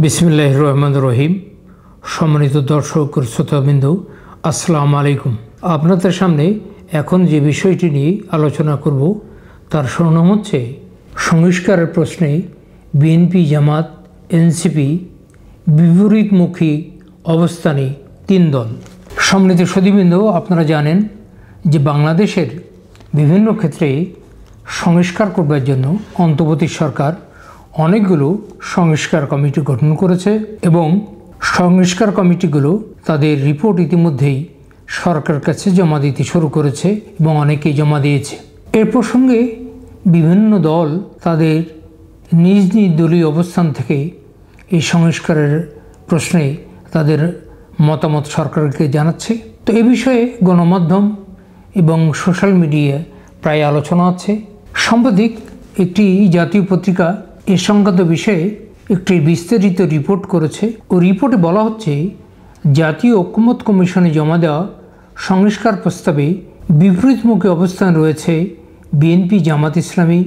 বিসমিল্লাহির রহমানির রহিম। সম্মানিত দর্শক ও শ্রোতাবৃন্দ, আসসালামু আলাইকুম। আপনাদের সামনে এখন যে বিষয়টি নিয়ে আলোচনা করব তার শিরোনাম হচ্ছে সংস্কারের প্রশ্নে বিএনপি, জামাত, এনসিপি বিপরীতমুখী অবস্থানে তিন দল। সম্মানিত সুধীবৃন্দ, আপনারা জানেন যে বাংলাদেশের বিভিন্ন ক্ষেত্রে সংস্কার করবার জন্য অন্তর্বর্তী সরকার অনেকগুলো সংস্কার কমিটি গঠন করেছে এবং সংস্কার কমিটিগুলো তাদের রিপোর্ট ইতিমধ্যেই সরকারের কাছে জমা দিতে শুরু করেছে এবং অনেকেই জমা দিয়েছে। এর প্রসঙ্গে বিভিন্ন দল তাদের নিজ নিজ দলীয় অবস্থান থেকে এই সংস্কারের প্রশ্নে তাদের মতামত সরকারকে জানাচ্ছে। তো এ বিষয়ে গণমাধ্যম এবং সোশ্যাল মিডিয়ায় প্রায় আলোচনা আছে। সাম্প্রতিক একটি জাতীয় পত্রিকা এ সংক্রান্ত বিষয়ে একটি বিস্তারিত রিপোর্ট করেছে। ও রিপোর্টে বলা হচ্ছে, জাতীয় ঐকমত্য কমিশনে জমা দেওয়া সংস্কার প্রস্তাবে বিপরীতমুখী অবস্থান রয়েছে বিএনপি, জামাত ইসলামী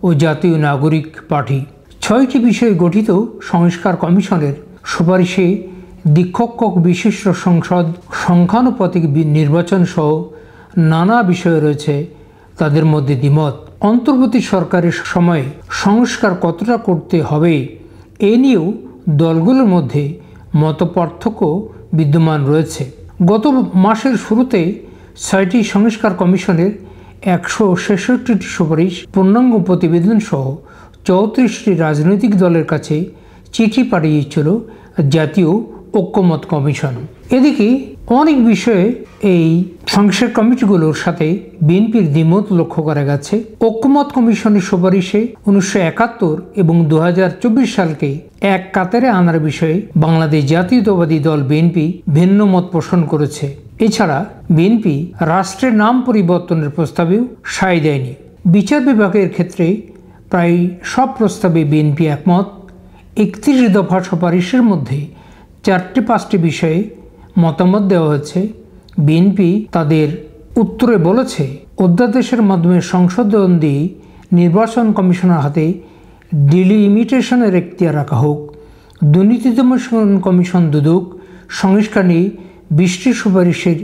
ও জাতীয় নাগরিক পার্টি। 6টি বিষয়ে গঠিত সংস্কার কমিশনের সুপারিশে দ্বিকক্ষ বিশিষ্ট সংসদ, সংখ্যানুপাতিক নির্বাচন সহ নানা বিষয় রয়েছে তাদের মধ্যে দ্বিমত। অন্তর্বর্তী সরকারের সময়ে সংস্কার কতটা করতে হবে এ নিয়েও দলগুলোর মধ্যে মতপার্থক্য বিদ্যমান রয়েছে। গত মাসের শুরুতে 6টি সংস্কার কমিশনের 166টি সুপারিশ, পূর্ণাঙ্গ প্রতিবেদন সহ 34টি রাজনৈতিক দলের কাছে চিঠি পাঠিয়েছিল জাতীয় ঐকমত্য কমিশন। এদিকে অনেক বিষয়ে এই সংস্কার কমিটিগুলোর সাথে বিএনপির দ্বিমত লক্ষ্য করা গেছে। ঐকমত্য কমিশনের সুপারিশে 1971 এবং 2024 সালকে এক কাতারে আনার বিষয়ে বাংলাদেশ জাতীয়তাবাদী দল বিএনপি ভিন্ন মত পোষণ করেছে। এছাড়া বিএনপি রাষ্ট্রের নাম পরিবর্তনের প্রস্তাবেও সায় দেয়নি। বিচার বিভাগের ক্ষেত্রে প্রায় সব প্রস্তাবে বিএনপি একমত। 31 দফা সুপারিশের মধ্যে 4-5টি বিষয়ে মতামত দেওয়া হয়েছে। বিএনপি তাদের উত্তরে বলেছে, অধ্যাদেশের মাধ্যমে সংশোধন দিয়ে নির্বাচন কমিশনের হাতে ডিলিমিটেশনের এখতিয়ার রাখা হোক। দুর্নীতি দমন কমিশন দুদক সংস্কার নিয়ে 20টি সুপারিশের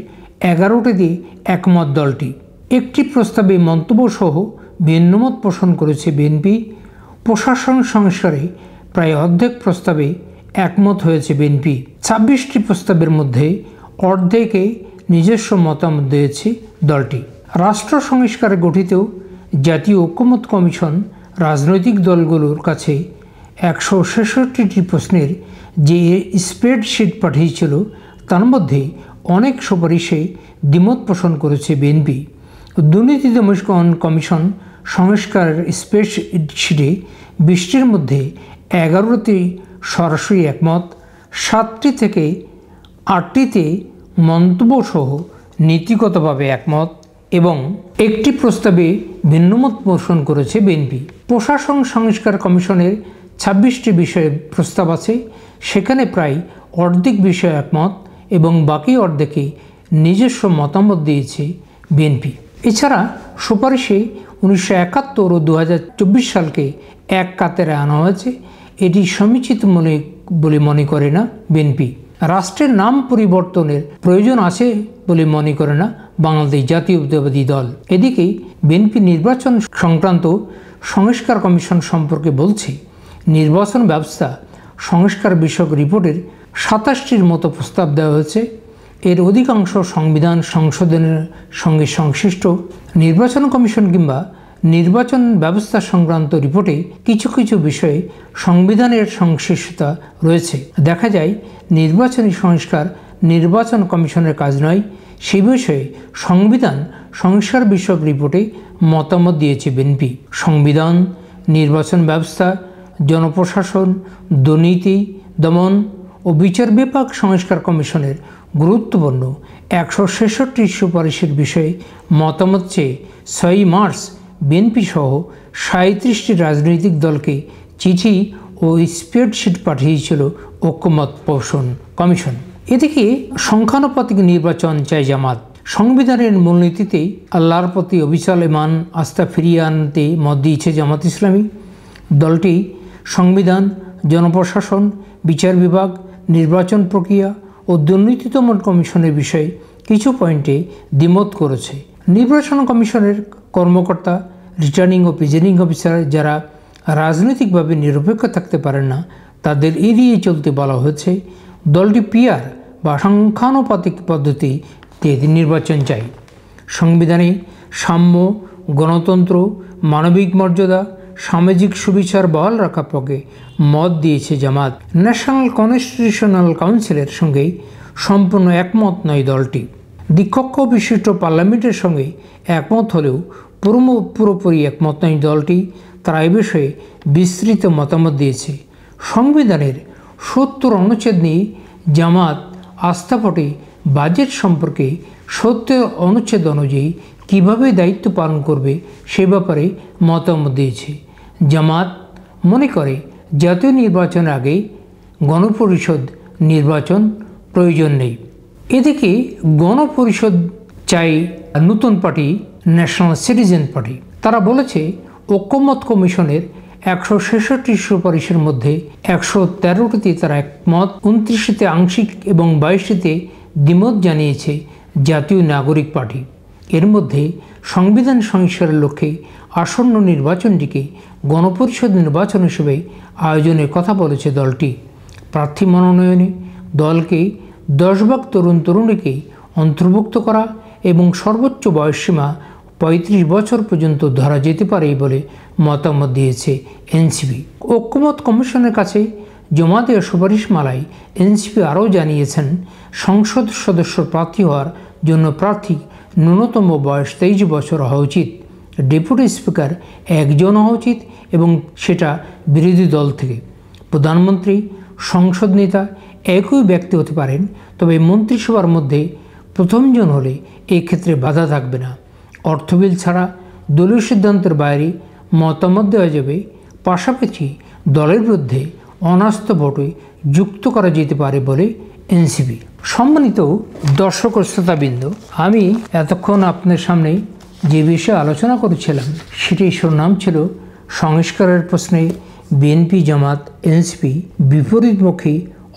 11টিতে একমত দলটি। একটি প্রস্তাবে মন্তব্য সহ ভিন্নমত পোষণ করেছে বিএনপি। প্রশাসন সংস্কারে প্রায় অর্ধেক প্রস্তাবে একমত হয়েছে বিএনপি। 26টি প্রস্তাবের মধ্যে অর্ধেকে নিজস্ব মতামত দিয়েছে দলটি। রাষ্ট্র সংস্কারে গঠিত জাতীয় ঐকমত্য কমিশন রাজনৈতিক দলগুলোর কাছে 166টি প্রশ্নের যে স্প্রেডশিট পাঠিয়েছিল তার মধ্যে অনেক সুপারিশে দ্বিমত পোষণ করেছে বিএনপি। দুর্নীতি দমন কমিশন সংস্কারের স্প্রেডশিটে 20টির মধ্যে 11টি সরাসরি একমত, 7টি থেকে 8টিতে মন্তব্য সহ নীতিগতভাবে একমত এবং একটি প্রস্তাবে ভিন্নমত পোষণ করেছে বিএনপি। প্রশাসন সংস্কার কমিশনের 26টি বিষয়ে প্রস্তাব আছে, সেখানে প্রায় অর্ধেক বিষয়ে একমত এবং বাকি অর্ধেকে নিজস্ব মতামত দিয়েছে বিএনপি। এছাড়া সুপারিশে 1971 ও 2024 সালকে এক কাতারে আনা হয়েছে। এটি সমীচিত বলে মনে করে না বিএনপি। রাষ্ট্রের নাম পরিবর্তনের প্রয়োজন আছে বলে মনে করে না বাংলাদেশ জাতীয়তাবাদী দল। এদিকে বিএনপি নির্বাচন সংক্রান্ত সংস্কার কমিশন সম্পর্কে বলছে, নির্বাচন ব্যবস্থা সংস্কার বিষয়ক রিপোর্টের 27টির মতো প্রস্তাব দেওয়া হয়েছে। এর অধিকাংশ সংবিধান সংশোধনের সঙ্গে সংশ্লিষ্ট। নির্বাচন কমিশন কিংবা নির্বাচন ব্যবস্থা সংক্রান্ত রিপোর্টে কিছু কিছু বিষয়ে সংবিধানের সংশ্লিষ্টতা রয়েছে। দেখা যায় নির্বাচনী সংস্কার নির্বাচন কমিশনের কাজ নয়। সেই বিষয়ে সংবিধান সংস্কার বিষয়ক রিপোর্টে মতামত দিয়েছে বিএনপি। সংবিধান, নির্বাচন ব্যবস্থা, জনপ্রশাসন, দুর্নীতি দমন ও বিচার বিভাগ সংস্কার কমিশনের গুরুত্বপূর্ণ 166টি সুপারিশের বিষয়ে মতামত চেয়ে 6 মার্চ বিএনপি সহ 37টি রাজনৈতিক দলকে চিঠি ও স্প্রেডশিট পাঠিয়েছিল ঐকমত্য পোষণ কমিশন। এদিকে সংখ্যানুপাতিক নির্বাচন চায় জামাত। সংবিধানের মূলনীতিতে আল্লাহর প্রতি অবিচল ঈমান আস্থা ফিরিয়ে আনতে মত দিয়েছে জামাত ইসলামী। দলটি সংবিধান, জনপ্রশাসন, বিচার বিভাগ, নির্বাচন প্রক্রিয়া ও দুর্নীতি দমন কমিশনের বিষয়ে কিছু পয়েন্টে দ্বিমত করেছে। নির্বাচন কমিশনের কর্মকর্তা, রিটার্নিং ও প্রিজাইডিং অফিসার যারা রাজনৈতিকভাবে নিরপেক্ষ থাকতে পারেন না, তাদের এড়িয়ে চলতে বলা হয়েছে। দলটি পিআর বা সংখ্যানুপাতিক পদ্ধতিতে নির্বাচন চাই। সংবিধানে সাম্য, গণতন্ত্র, মানবিক মর্যাদা, সামাজিক সুবিচার বহাল রাখার পক্ষে মত দিয়েছে জামাত। ন্যাশনাল কনস্টিটিউশনাল কাউন্সিলের সঙ্গে সম্পূর্ণ একমত নয় দলটি। দ্বিকক্ষ বিশিষ্ট পার্লামেন্টের সঙ্গে একমত হলেও পুরোপুরি একমত নয় দলটি। তারা এ বিষয়ে বিস্তৃত মতামত দিয়েছে। সংবিধানের 70 অনুচ্ছেদ নিয়ে জামাত আস্থা ভোটে বাজেট সম্পর্কে 70 অনুচ্ছেদ অনুযায়ী কীভাবে দায়িত্ব পালন করবে সে ব্যাপারে মতামত দিয়েছে। জামাত মনে করে জাতীয় নির্বাচনের আগে গণপরিষদ নির্বাচন প্রয়োজন নেই। এদিকে গণপরিষদ চাই নতুন পার্টি ন্যাশনাল সিটিজেন পার্টি। তারা বলেছে ঐক্যমত কমিশনের 166 সুপারিশের মধ্যে 113টিতে তারা একমত, 29টিতে আংশিক এবং 22টিতে দ্বিমত জানিয়েছে জাতীয় নাগরিক পার্টি। এর মধ্যে সংবিধান সংস্কারের লক্ষ্যে আসন্ন নির্বাচনটিকে গণপরিষদ নির্বাচন হিসেবে আয়োজনের কথা বলেছে দলটি। প্রার্থী মনোনয়নে দলকে 10 ভাগ তরুণ তরুণীকে অন্তর্ভুক্ত করা এবং সর্বোচ্চ বয়সসীমা 35 বছর পর্যন্ত ধরা যেতে পারে বলে মতামত দিয়েছে এনসিপি। ঐক্যমত কমিশনের কাছে জমা দেওয়া সুপারিশমালায় এনসিপি আরও জানিয়েছেন, সংসদ সদস্য প্রার্থী হওয়ার জন্য প্রার্থী ন্যূনতম বয়স 23 বছর হওয়া উচিত। ডেপুটি স্পিকার একজন হওয়া উচিত এবং সেটা বিরোধী দল থেকে। প্রধানমন্ত্রী, সংসদ নেতা একই ব্যক্তি হতে পারেন, তবে মন্ত্রিসভার মধ্যে প্রথমজন হলে এক্ষেত্রে বাধা থাকবে না। অর্থবিল ছাড়া দলীয় সিদ্ধান্তের বাইরে মতামত দেওয়া যাবে। পাশাপাশি দলের বিরুদ্ধে অনাস্থা ভোটে যুক্ত করা যেতে পারে বলে এনসিপি। সম্মানিত দর্শক ও শ্রোতাবৃন্দ, আমি এতক্ষণ আপনার সামনে যে বিষয়ে আলোচনা করেছিলাম সেটির শিরোনাম ছিল সংস্কারের প্রশ্নে বিএনপি, জামাত, এনসিপি বিপরীতমুখী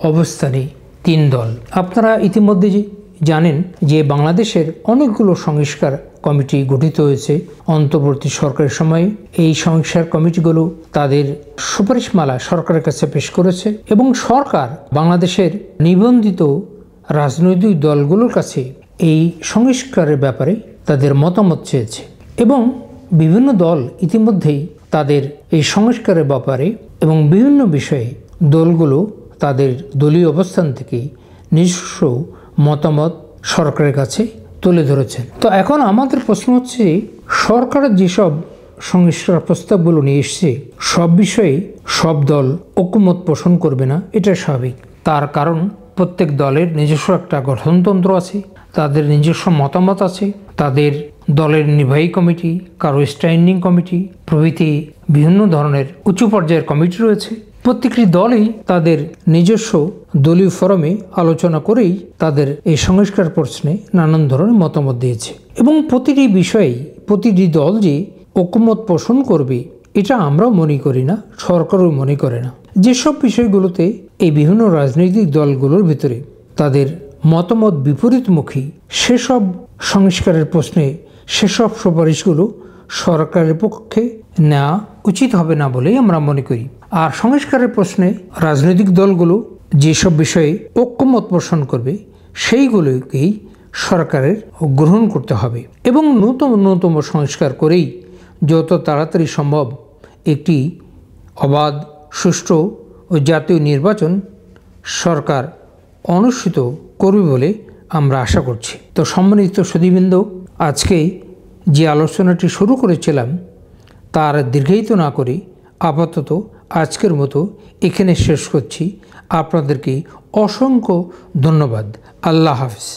অবস্থানে 3 দল। আপনারা ইতিমধ্যে জানেন যে বাংলাদেশের অনেকগুলো সংস্কার কমিটি গঠিত হয়েছে অন্তর্বর্তী সরকারের সময়ে। এই সংস্কার কমিটিগুলো তাদের সুপারিশমালা সরকারের কাছে পেশ করেছে এবং সরকার বাংলাদেশের নিবন্ধিত রাজনৈতিক দলগুলোর কাছে এই সংস্কারের ব্যাপারে তাদের মতামত চেয়েছে এবং বিভিন্ন দল ইতিমধ্যেই তাদের এই সংস্কারের ব্যাপারে এবং বিভিন্ন বিষয়ে দলগুলো তাদের দলীয় অবস্থান থেকে নিজস্ব মতামত সরকারের কাছে তুলে ধরেছেন। তো এখন আমাদের প্রশ্ন হচ্ছে, সরকারের যেসব সংস্কার প্রস্তাবগুলো নিয়ে এসছে সব বিষয়ে সব দল ঐক্যমত পোষণ করবে না, এটা স্বাভাবিক। তার কারণ প্রত্যেক দলের নিজস্ব একটা গঠনতন্ত্র আছে, তাদের নিজস্ব মতামত আছে, তাদের দলের নির্বাহী কমিটি, কারো স্ট্যান্ডিং কমিটি প্রভৃতি বিভিন্ন ধরনের উঁচু পর্যায়ের কমিটি রয়েছে। প্রত্যেকটি দলই তাদের নিজস্ব দলীয় ফোরামে আলোচনা করেই তাদের এই সংস্কার প্রশ্নে নানান ধরনের মতামত দিয়েছে এবং প্রতিটি বিষয়েই প্রতিটি দল যে ঐক্যমত পোষণ করবে এটা আমরাও মনে করি না, সরকারও মনে করে না। যেসব বিষয়গুলোতে এই বিভিন্ন রাজনৈতিক দলগুলোর ভিতরে তাদের মতামত বিপরীতমুখী, সেসব সংস্কারের প্রশ্নে সেসব সুপারিশগুলো সরকারের পক্ষে নেওয়া উচিত হবে না বলেই আমরা মনে করি। আর সংস্কারের প্রশ্নে রাজনৈতিক দলগুলো যেসব বিষয়ে ঐক্যমত পোষণ করবে সেইগুলোকেই সরকারের গ্রহণ করতে হবে এবং ন্যূনতম সংস্কার করেই যত তাড়াতাড়ি সম্ভব একটি অবাধ, সুষ্ঠু ও জাতীয় নির্বাচন সরকার অনুষ্ঠিত করবে বলে আমরা আশা করছি। তো সম্মানিত সুধীবৃন্দ, আজকে যে আলোচনাটি শুরু করেছিলাম তার দীর্ঘায়িত না করে আপাতত আজকের মতো এখানে শেষ করছি। আপনাদেরকে অসংখ্য ধন্যবাদ। আল্লাহ হাফেজ।